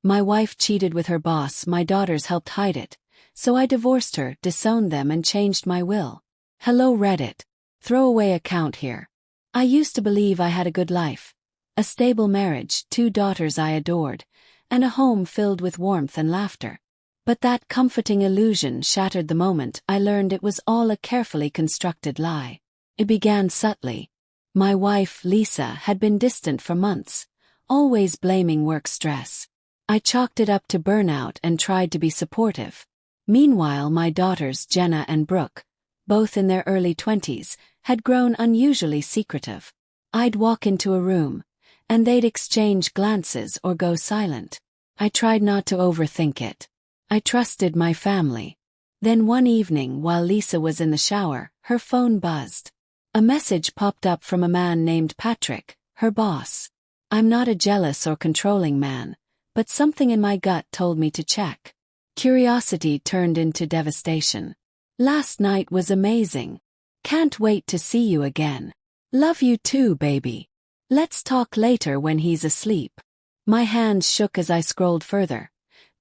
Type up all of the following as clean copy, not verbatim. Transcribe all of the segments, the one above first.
My wife cheated with her boss, my daughters helped hide it. So I divorced her, disowned them and changed my will. Hello Reddit. Throwaway account here. I used to believe I had a good life. A stable marriage, 2 daughters I adored, and a home filled with warmth and laughter. But that comforting illusion shattered the moment I learned it was all a carefully constructed lie. It began subtly. My wife, Lisa, had been distant for months, always blaming work stress. I chalked it up to burnout and tried to be supportive. Meanwhile, my daughters, Jenna and Brooke, both in their early 20s, had grown unusually secretive. I'd walk into a room, and they'd exchange glances or go silent. I tried not to overthink it. I trusted my family. Then one evening, while Lisa was in the shower, her phone buzzed. A message popped up from a man named Patrick, her boss. I'm not a jealous or controlling man, but something in my gut told me to check. Curiosity turned into devastation. Last night was amazing. Can't wait to see you again. Love you too, baby. Let's talk later when he's asleep. My hands shook as I scrolled further.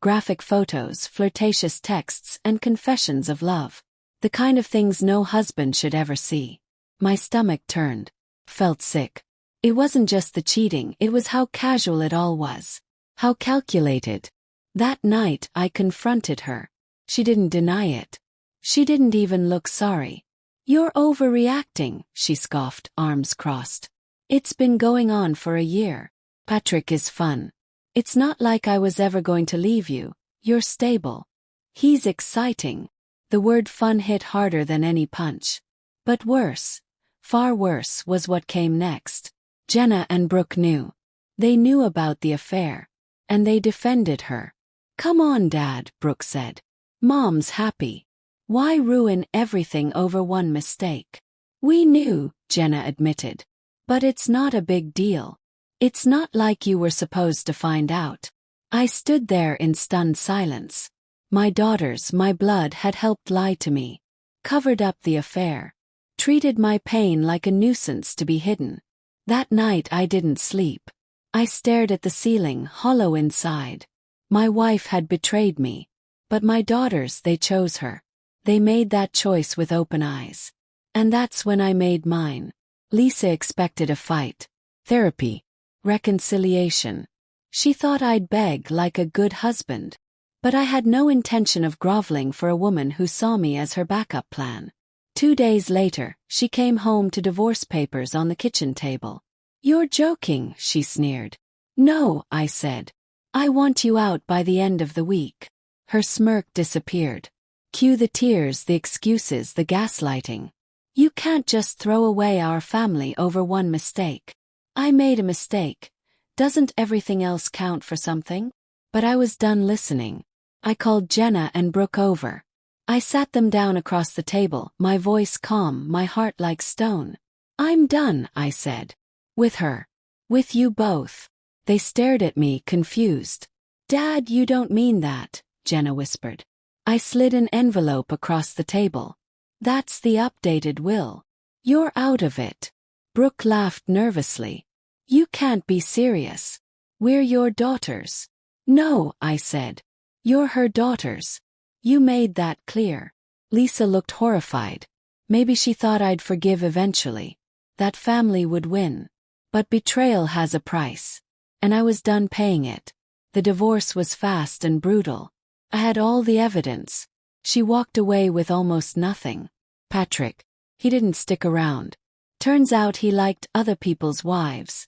Graphic photos, flirtatious texts, and confessions of love. The kind of things no husband should ever see. My stomach turned. Felt sick. It wasn't just the cheating, it was how casual it all was. How calculated. That night, I confronted her. She didn't deny it. She didn't even look sorry. You're overreacting, she scoffed, arms crossed. It's been going on for a year. Patrick is fun. It's not like I was ever going to leave you. You're stable. He's exciting. The word fun hit harder than any punch. But worse, far worse, was what came next. Jenna and Brooke knew. They knew about the affair. And they defended her. Come on, Dad, Brooke said. Mom's happy. Why ruin everything over one mistake? We knew, Jenna admitted. But it's not a big deal. It's not like you were supposed to find out. I stood there in stunned silence. My daughters, my blood, had helped lie to me. Covered up the affair. Treated my pain like a nuisance to be hidden. That night I didn't sleep. I stared at the ceiling, hollow inside. My wife had betrayed me. But my daughters, they chose her. They made that choice with open eyes. And that's when I made mine. Lisa expected a fight. Therapy. Reconciliation. She thought I'd beg like a good husband. But I had no intention of groveling for a woman who saw me as her backup plan. 2 days later, she came home to divorce papers on the kitchen table. You're joking, she sneered. No, I said. I want you out by the end of the week. Her smirk disappeared. Cue the tears, the excuses, the gaslighting. You can't just throw away our family over one mistake. I made a mistake. Doesn't everything else count for something? But I was done listening. I called Jenna and Brooke over. I sat them down across the table, my voice calm, my heart like stone. I'm done, I said. With her. With you both. They stared at me, confused. Dad, you don't mean that, Jenna whispered. I slid an envelope across the table. That's the updated will. You're out of it. Brooke laughed nervously. You can't be serious. We're your daughters. No, I said. You're her daughters. You made that clear. Lisa looked horrified. Maybe she thought I'd forgive eventually. That family would win. But betrayal has a price. And I was done paying it. The divorce was fast and brutal. I had all the evidence. She walked away with almost nothing. Patrick. He didn't stick around. Turns out he liked other people's wives.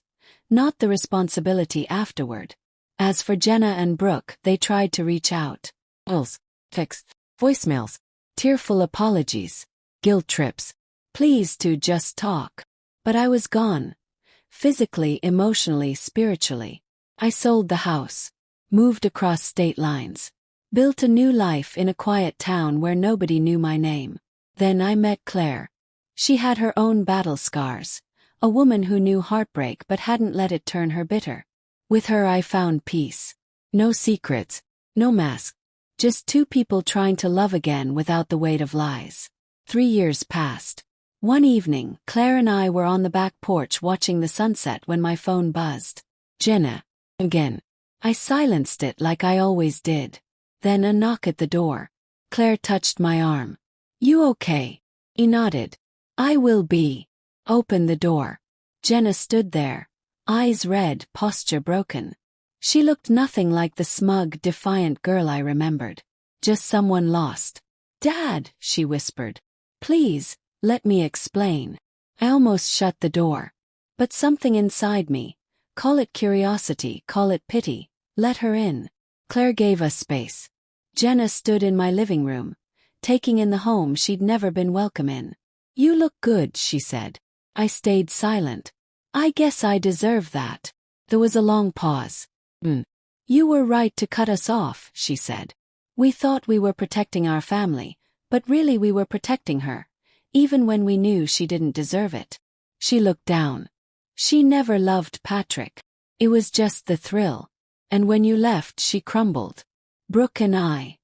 Not the responsibility afterward. As for Jenna and Brooke, they tried to reach out. Calls, texts, voicemails, tearful apologies, guilt trips. Please to just talk. But I was gone. Physically, emotionally, spiritually. I sold the house. Moved across state lines. Built a new life in a quiet town where nobody knew my name. Then I met Claire. She had her own battle scars. A woman who knew heartbreak but hadn't let it turn her bitter. With her I found peace. No secrets. No mask. Just 2 people trying to love again without the weight of lies. 3 years passed. One evening, Claire and I were on the back porch watching the sunset when my phone buzzed. Jenna. Again. I silenced it like I always did. Then a knock at the door. Claire touched my arm. You okay? He nodded. I will be. Open the door. Jenna stood there. Eyes red, posture broken. She looked nothing like the smug, defiant girl I remembered. Just someone lost. Dad, she whispered. Please, let me explain. I almost shut the door. But something inside me, call it curiosity, call it pity, let her in. Claire gave us space. Jenna stood in my living room, taking in the home she'd never been welcome in. You look good, she said. I stayed silent. I guess I deserve that. There was a long pause. You were right to cut us off, she said. We thought we were protecting our family, but really we were protecting her, even when we knew she didn't deserve it. She looked down. She never loved Patrick. It was just the thrill. And when you left, she crumbled. Brooke and I.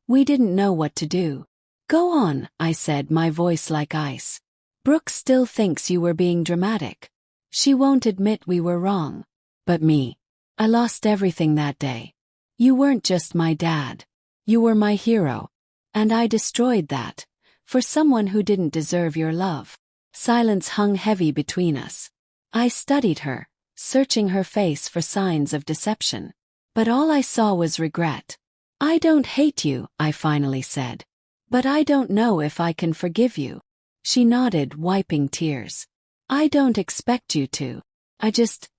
We didn't know what to do. Go on, I said, my voice like ice. Brooke still thinks you were being dramatic. She won't admit we were wrong. But me. I lost everything that day. You weren't just my dad. You were my hero. And I destroyed that. For someone who didn't deserve your love. Silence hung heavy between us. I studied her, searching her face for signs of deception. But all I saw was regret. I don't hate you, I finally said. But I don't know if I can forgive you. She nodded, wiping tears. I don't expect you to. I just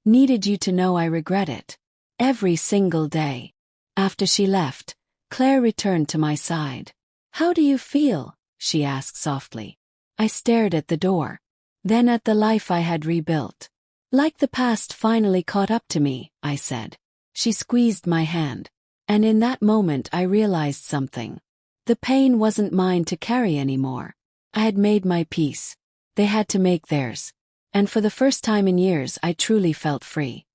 needed you to know I regret it. Every single day. After she left, Claire returned to my side. How do you feel? She asked softly. I stared at the door. Then at the life I had rebuilt. Like the past finally caught up to me, I said. She squeezed my hand. And in that moment I realized something. The pain wasn't mine to carry anymore. I had made my peace. They had to make theirs. And for the first time in years I truly felt free.